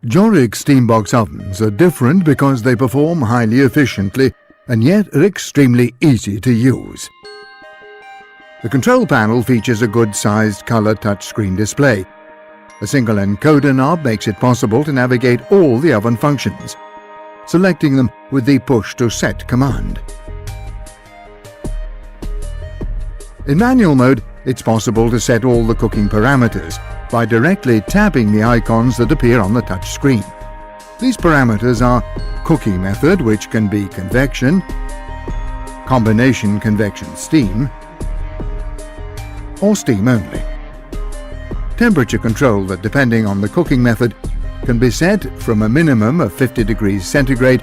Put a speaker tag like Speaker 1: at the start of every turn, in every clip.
Speaker 1: Giorik steam box ovens are different because they perform highly efficiently and yet are extremely easy to use. The control panel features a good-sized color touchscreen display. A single encoder knob makes it possible to navigate all the oven functions, selecting them with the push-to-set command. In manual mode, it's possible to set all the cooking parameters by directly tapping the icons that appear on the touch screen. These parameters are cooking method, which can be convection, combination convection-steam, or steam only. Temperature control that, depending on the cooking method, can be set from a minimum of 50 degrees centigrade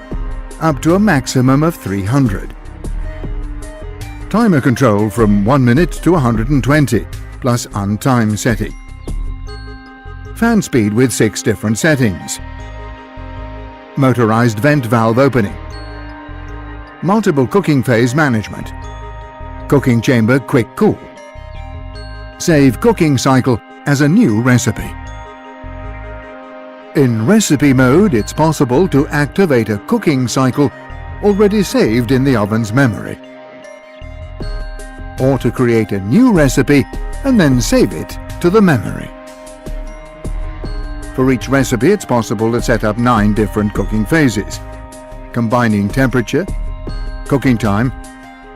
Speaker 1: up to a maximum of 300. Timer control from 1 minute to 120, plus untime setting. Fan speed with 6 different settings. Motorized vent valve opening. Multiple cooking phase management. Cooking chamber quick cool. Save cooking cycle as a new recipe. In recipe mode, it's possible to activate a cooking cycle already saved in the oven's memory, or to create a new recipe and then save it to the memory. For each recipe, it's possible to set up 9 different cooking phases, combining temperature, cooking time,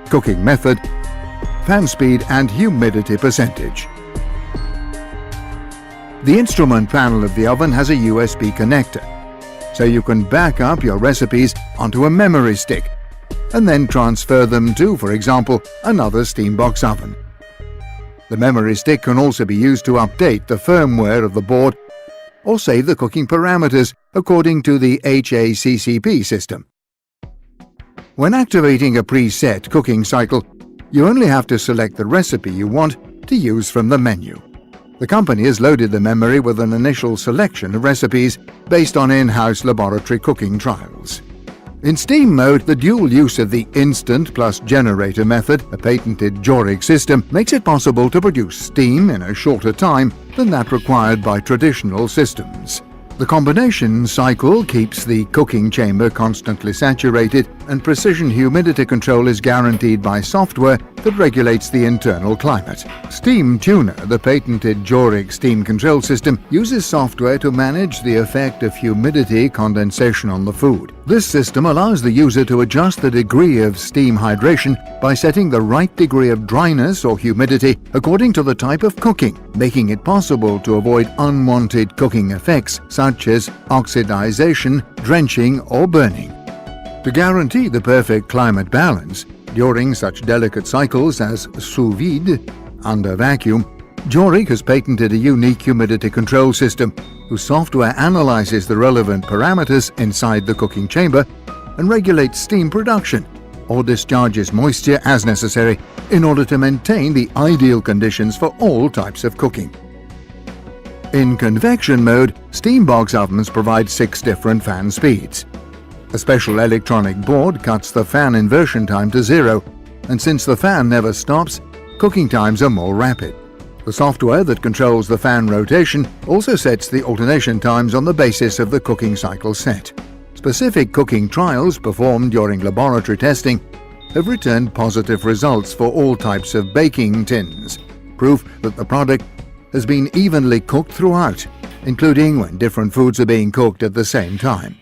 Speaker 1: cooking method, fan speed and humidity percentage. The instrument panel of the oven has a USB connector, so you can back up your recipes onto a memory stick and then transfer them to, for example, another steam box oven. The memory stick can also be used to update the firmware of the board or save the cooking parameters according to the HACCP system. When activating a preset cooking cycle, you only have to select the recipe you want to use from the menu. The company has loaded the memory with an initial selection of recipes based on in-house laboratory cooking trials. In steam mode, the dual use of the instant plus generator method, a patented Giorik system, makes it possible to produce steam in a shorter time than that required by traditional systems. The combination cycle keeps the cooking chamber constantly saturated, and precision humidity control is guaranteed by software that regulates the internal climate. Steam Tuner, the patented Giorik steam control system, uses software to manage the effect of humidity condensation on the food. This system allows the user to adjust the degree of steam hydration by setting the right degree of dryness or humidity according to the type of cooking, making it possible to avoid unwanted cooking effects such as oxidization, drenching, or burning. To guarantee the perfect climate balance during such delicate cycles as sous vide, under vacuum, Giorik has patented a unique humidity control system whose software analyzes the relevant parameters inside the cooking chamber and regulates steam production or discharges moisture as necessary in order to maintain the ideal conditions for all types of cooking. In convection mode, steam box ovens provide 6 different fan speeds. A special electronic board cuts the fan inversion time to 0, and since the fan never stops, cooking times are more rapid. The software that controls the fan rotation also sets the alternation times on the basis of the cooking cycle set. Specific cooking trials performed during laboratory testing have returned positive results for all types of baking tins, proof that the product has been evenly cooked throughout, including when different foods are being cooked at the same time.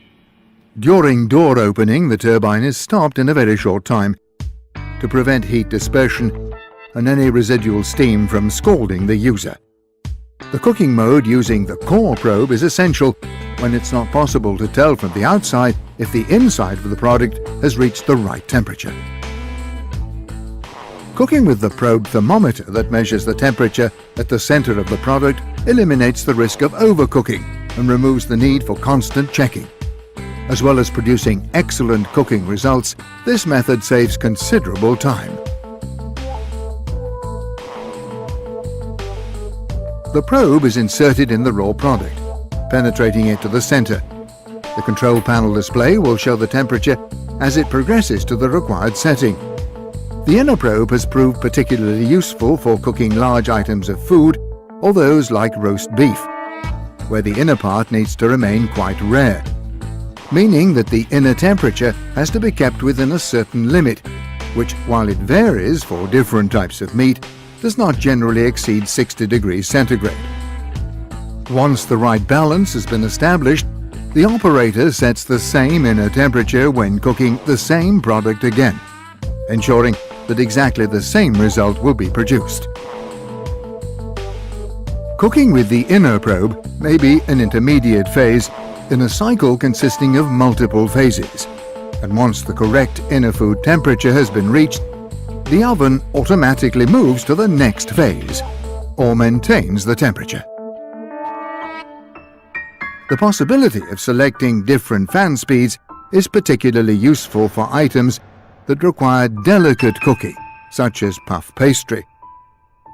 Speaker 1: During door opening, the turbine is stopped in a very short time to prevent heat dispersion and any residual steam from scalding the user. The cooking mode using the core probe is essential when it's not possible to tell from the outside if the inside of the product has reached the right temperature. Cooking with the probe thermometer that measures the temperature at the center of the product eliminates the risk of overcooking and removes the need for constant checking. As well as producing excellent cooking results, this method saves considerable time. The probe is inserted in the raw product, penetrating it to the center. The control panel display will show the temperature as it progresses to the required setting. The inner probe has proved particularly useful for cooking large items of food or those like roast beef. where the inner part needs to remain quite rare, meaning that the inner temperature has to be kept within a certain limit, which, while it varies for different types of meat, does not generally exceed 60 degrees centigrade. Once the right balance has been established, the operator sets the same inner temperature when cooking the same product again, ensuring that exactly the same result will be produced. Cooking with the inner probe may be an intermediate phase in a cycle consisting of multiple phases, and once the correct inner food temperature has been reached, the oven automatically moves to the next phase, or maintains the temperature. The possibility of selecting different fan speeds is particularly useful for items that require delicate cooking, such as puff pastry,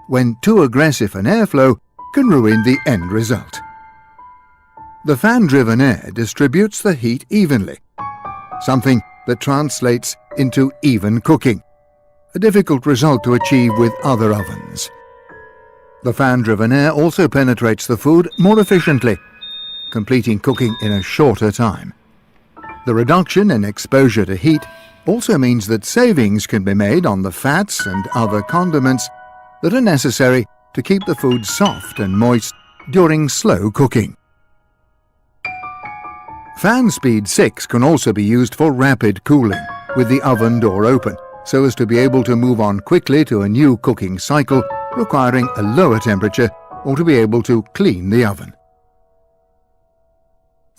Speaker 1: when too aggressive an airflow can ruin the end result. The fan-driven air distributes the heat evenly, something that translates into even cooking, a difficult result to achieve with other ovens. The fan-driven air also penetrates the food more efficiently, completing cooking in a shorter time. The reduction in exposure to heat also means that savings can be made on the fats and other condiments that are necessary to keep the food soft and moist during slow cooking. Fan speed 6 can also be used for rapid cooling, with the oven door open, so as to be able to move on quickly to a new cooking cycle requiring a lower temperature, or to be able to clean the oven.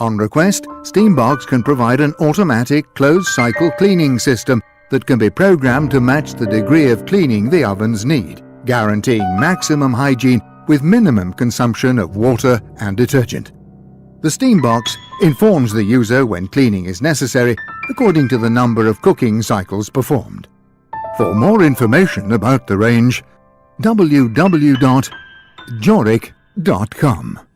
Speaker 1: On request, Steambox can provide an automatic closed-cycle cleaning system that can be programmed to match the degree of cleaning the ovens need, guaranteeing maximum hygiene with minimum consumption of water and detergent. The Steambox informs the user when cleaning is necessary according to the number of cooking cycles performed. For more information about the range, www.giorik.com.